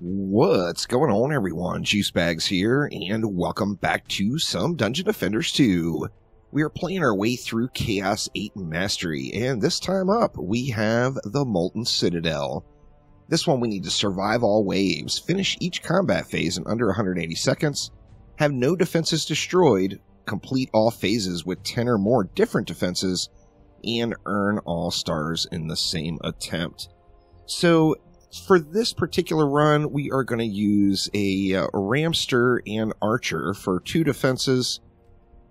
What's going on, everyone? Juicebags here, and welcome back to some Dungeon Defenders 2. We are playing our way through Chaos 8 Mastery, and this time up, we have the Molten Citadel. This one we need to survive all waves, finish each combat phase in under 180 seconds, have no defenses destroyed, complete all phases with 10 or more different defenses, and earn all stars in the same attempt. So, for this particular run, we are going to use a Ramster and Archer for 2 defenses.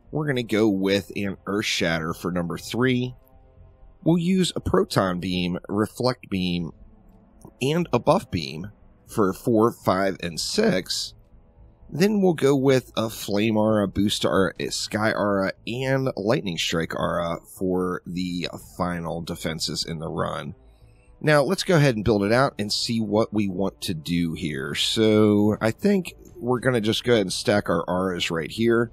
We're going to go with an EARTHSHATTER for number 3. We'll use a Proton Beam, Reflect Beam, and a Buff Beam for 4, 5, and 6. Then we'll go with a Flame Aura, Boost Aura, Sky Aura, and Lightning Strike Aura for the final defenses in the run. Now, let's go ahead and build it out and see what we want to do here. So, I think we're going to just go ahead and stack our auras right here.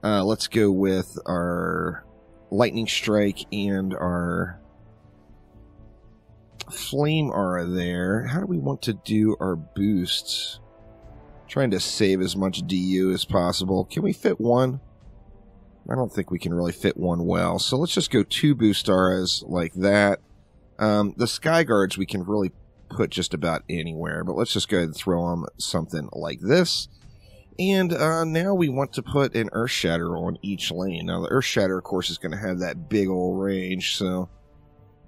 Let's go with our Lightning Strike and our Flame Aura there. How do we want to do our boosts? Trying to save as much DU as possible. Can we fit one? I don't think we can really fit one well. So, let's just go 2 boost auras like that. The Sky Guards we can really put just about anywhere, but let's just go ahead and throw them something like this. And now we want to put an EARTHSHATTER on each lane. Now the EARTHSHATTER, of course, is going to have that big old range, so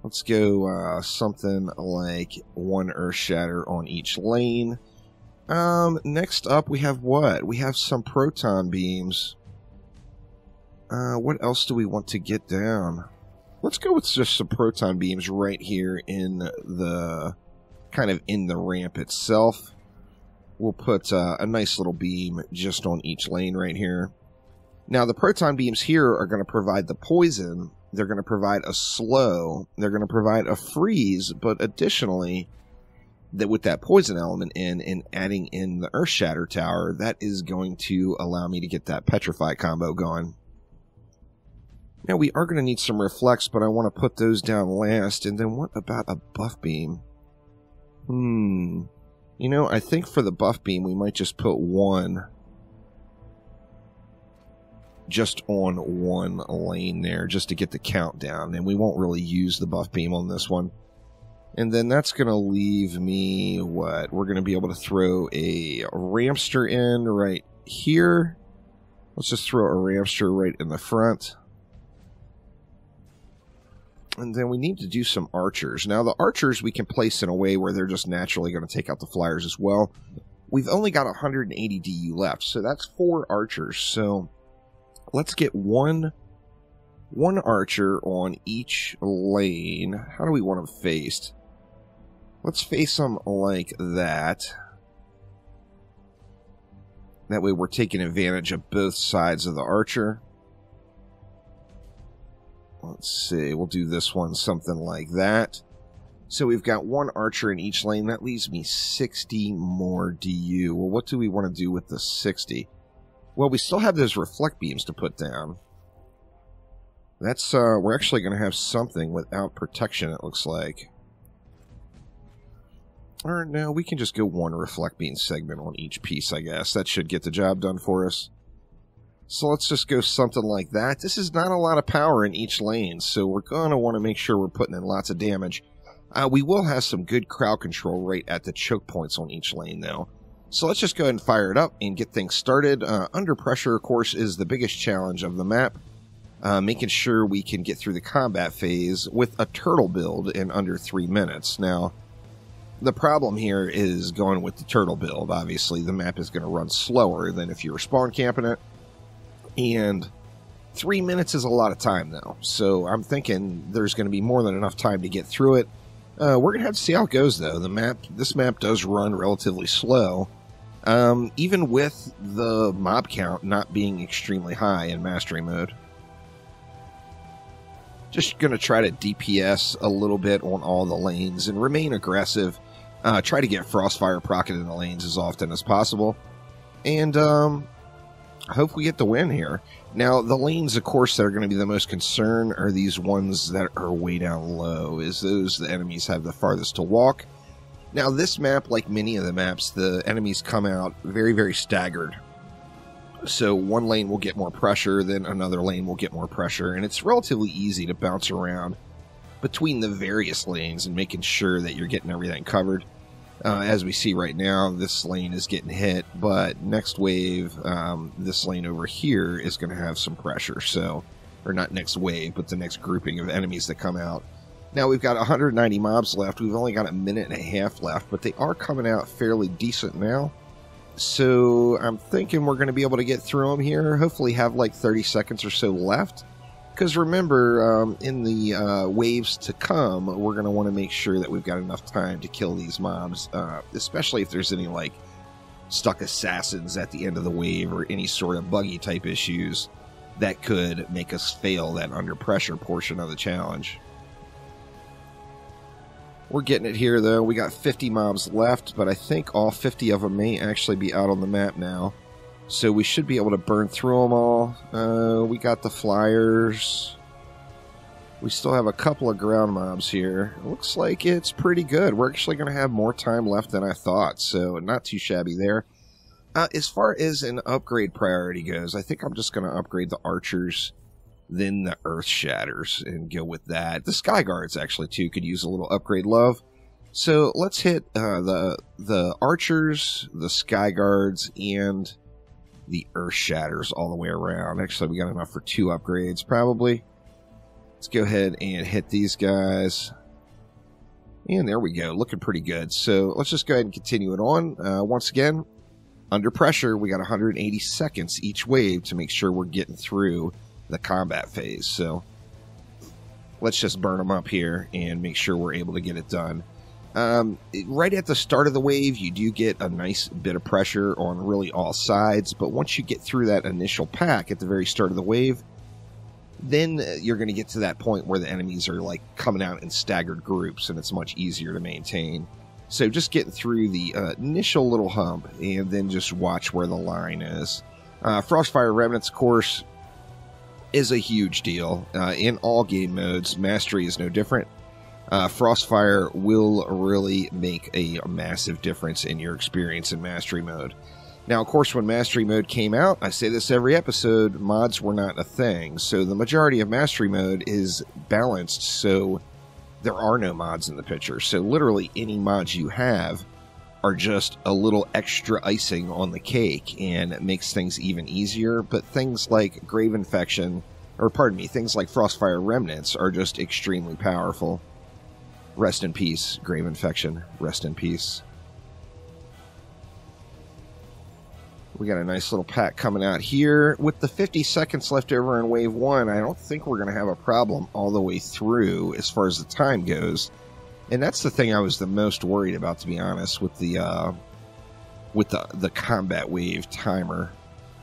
let's go something like 1 EARTHSHATTER on each lane. Next up we have what? We have some Proton Beams. What else do we want to get down? Let's go with just some Proton Beams right here in the, kind of in the ramp itself. We'll put a nice little beam just on each lane right here. Now, the Proton Beams here are going to provide the poison. They're going to provide a slow. They're going to provide a freeze, but additionally, that with that poison element in and adding in the EARTHSHATTER tower, that is going to allow me to get that Petrify combo going. Now, we are going to need some reflects, but I want to put those down last. And then what about a Buff Beam? You know, I think for the Buff Beam, we might just put 1 just on 1 lane there, just to get the count down. And we won't really use the Buff Beam on this one. And then that's going to leave me, what? We're going to be able to throw a Ramster in right here. Let's just throw a Ramster right in the front. And then we need to do some archers. Now, the archers we can place in a way where they're just naturally going to take out the flyers as well. We've only got 180 DU left, so that's 4 archers. So let's get one archer on each lane. How do we want them faced? Let's face them like that. That way we're taking advantage of both sides of the archer. Let's see, we'll do this one something like that. So we've got 1 archer in each lane. That leaves me 60 more DU. Well, what do we want to do with the 60? Well, we still have those reflect beams to put down. That's, we're actually going to have something without protection, it looks like. Or no, we can just go 1 reflect beam segment on each piece, I guess. That should get the job done for us. So let's just go something like that. This is not a lot of power in each lane, so we're going to want to make sure we're putting in lots of damage. We will have some good crowd control right at the choke points on each lane, though. So let's just go ahead and fire it up and get things started. Under pressure, of course, is the biggest challenge of the map. Making sure we can get through the combat phase with a turtle build in under 3 minutes. Now, the problem here is going with the turtle build. Obviously, the map is going to run slower than if you were spawn camping it. And 3 minutes is a lot of time, though. So I'm thinking there's going to be more than enough time to get through it. We're going to have to see how it goes, though. This map does run relatively slow. Even with the mob count not being extremely high in mastery mode. Just going to try to DPS a little bit on all the lanes and remain aggressive. Try to get Frostfire procced in the lanes as often as possible. And, hope we get the win here. Now, the lanes, of course, that are going to be the most concern are these ones that are way down low, is those the enemies have the farthest to walk. Now, this map, like many of the maps, the enemies come out very, very staggered. So one lane will get more pressure, then another lane will get more pressure, and it's relatively easy to bounce around between the various lanes and making sure that you're getting everything covered. As we see right now, this lane is getting hit, but next wave, this lane over here is going to have some pressure. So, or not next wave, but the next grouping of enemies that come out. Now we've got 190 mobs left. We've only got a minute and a half left, but they are coming out fairly decent now. So I'm thinking we're going to be able to get through them here. Hopefully have like 30 seconds or so left. Because remember, in the waves to come, we're going to want to make sure that we've got enough time to kill these mobs. Especially if there's any like stuck assassins at the end of the wave or any sort of buggy type issues that could make us fail that under pressure portion of the challenge. We're getting it here, though. We got 50 mobs left, but I think all 50 of them may actually be out on the map now. So we should be able to burn through them all. We got the flyers. We still have a couple of ground mobs here. It looks like it's pretty good. We're actually going to have more time left than I thought, so not too shabby there. As far as an upgrade priority goes, I think I'm just going to upgrade the archers, then the EARTHSHATTERs, and go with that. The Sky Guards, actually, too, could use a little upgrade love. So let's hit the archers, the Sky Guards, and the EARTHSHATTERs all the way around. Actually, we got enough for 2 upgrades, probably. Let's go ahead and hit these guys. And there we go, looking pretty good. So let's just go ahead and continue it on. Once again, under pressure, we got 180 seconds each wave to make sure we're getting through the combat phase. So let's just burn them up here and make sure we're able to get it done. Right at the start of the wave, you do get a nice bit of pressure on really all sides, but once you get through that initial pack at the very start of the wave, then you're going to get to that point where the enemies are like coming out in staggered groups, and it's much easier to maintain. So just getting through the initial little hump, and then just watch where the line is. Frostfire Remnants, of course, is a huge deal. In all game modes, Mastery is no different. Frostfire will really make a massive difference in your experience in Mastery mode. Now, of course, when Mastery mode came out, I say this every episode, mods were not a thing. So the majority of Mastery mode is balanced, so there are no mods in the picture. So literally any mods you have are just a little extra icing on the cake, and it makes things even easier. But things like Grave Infection, or pardon me, things like Frostfire Remnants are just extremely powerful. Rest in peace, Grave Infection. Rest in peace. We got a nice little pack coming out here. With the 50 seconds left over in Wave 1, I don't think we're going to have a problem all the way through as far as the time goes. And that's the thing I was the most worried about, to be honest, with the combat wave timer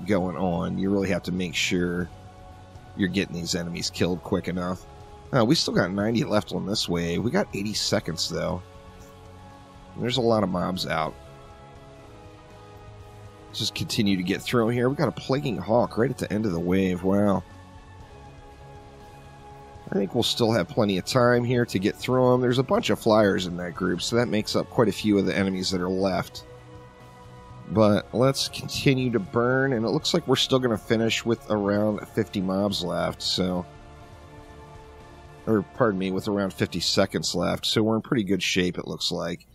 going on. You really have to make sure you're getting these enemies killed quick enough. We still got 90 left on this wave. We got 80 seconds, though. There's a lot of mobs out. Let's just continue to get through here. We got a Plaguing Hawk right at the end of the wave. Wow. I think we'll still have plenty of time here to get through them. There's a bunch of flyers in that group, so that makes up quite a few of the enemies that are left. But let's continue to burn, and it looks like we're still going to finish with around 50 mobs left, so... Or, pardon me, with around 50 seconds left, so we're in pretty good shape, it looks like.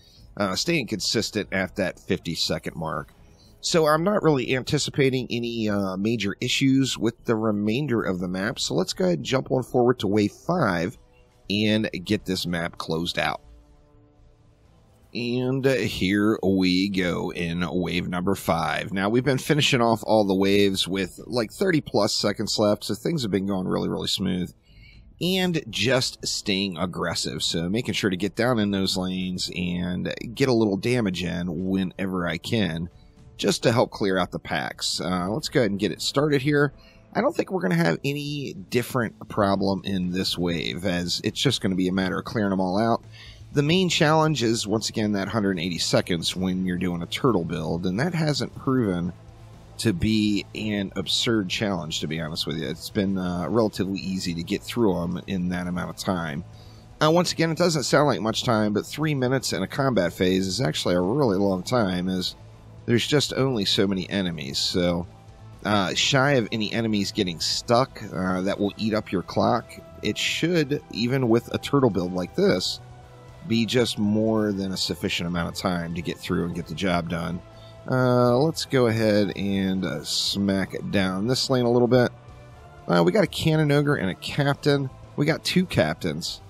Staying consistent at that 50-second mark. So I'm not really anticipating any major issues with the remainder of the map, so let's go ahead and jump on forward to Wave 5 and get this map closed out. And here we go in Wave number 5. Now, we've been finishing off all the waves with like 30-plus seconds left, so things have been going really, really smooth. And just staying aggressive, so making sure to get down in those lanes and get a little damage in whenever I can, just to help clear out the packs. Let's go ahead and get it started here. I don't think we're going to have any different problem in this wave, as it's just going to be a matter of clearing them all out. The main challenge is, once again, that 180 seconds when you're doing a turtle build, and that hasn't proven to be an absurd challenge, to be honest with you. It's been relatively easy to get through them in that amount of time. Once again, it doesn't sound like much time, but 3 minutes in a combat phase is actually a really long time, as there's just only so many enemies. So, shy of any enemies getting stuck that will eat up your clock, it should, even with a turtle build like this, be just more than a sufficient amount of time to get through and get the job done. Let's go ahead and smack it down this lane a little bit. We got a cannon ogre and a captain. We got 2 captains.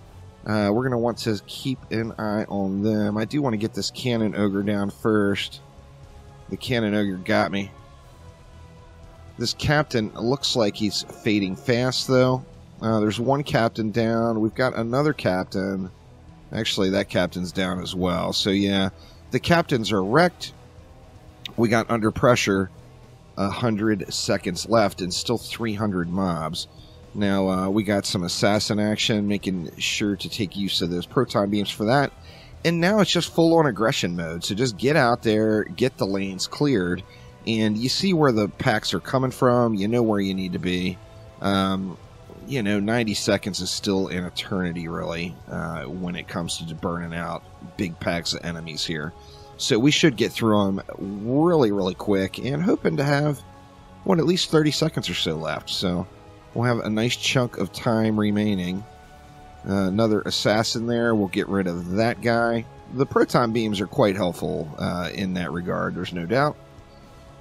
We're going to want to keep an eye on them. I do want to get this cannon ogre down first. The cannon ogre got me. This captain looks like he's fading fast, though. There's 1 captain down. We've got another captain. Actually, that captain's down as well. So, yeah, the captains are wrecked. We got under pressure 100 seconds left and still 300 mobs. Now, we got some assassin action, making sure to take use of those proton beams for that. And now it's just full-on aggression mode. So just get out there, get the lanes cleared, and you see where the packs are coming from. You know where you need to be. 90 seconds is still an eternity, really, when it comes to burning out big packs of enemies here. So we should get through them really, really quick, and hoping to have, at least 30 seconds or so left. So we'll have a nice chunk of time remaining. Another assassin there. We'll get rid of that guy. The proton beams are quite helpful in that regard, there's no doubt.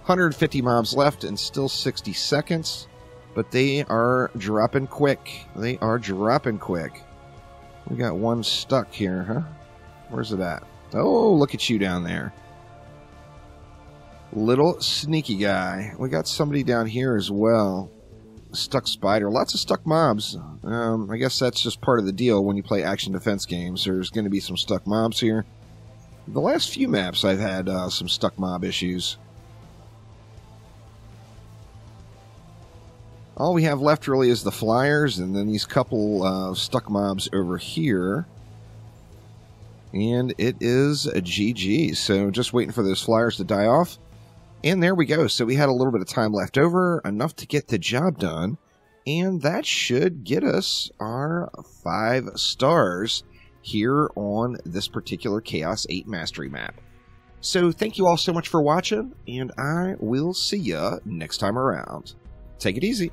150 mobs left and still 60 seconds. But they are dropping quick. They are dropping quick. We got 1 stuck here, huh? Where's it at? Oh, look at you down there. Little sneaky guy. We got somebody down here as well. Stuck spider. Lots of stuck mobs. I guess that's just part of the deal when you play action defense games. There's going to be some stuck mobs here. The last few maps I've had some stuck mob issues. All we have left really is the flyers and then these couple stuck mobs over here. And it is a GG. So just waiting for those flyers to die off. And there we go. So we had a little bit of time left over, enough to get the job done. And that should get us our 5 stars here on this particular Chaos 8 Mastery map. So thank you all so much for watching, and I will see ya next time around. Take it easy.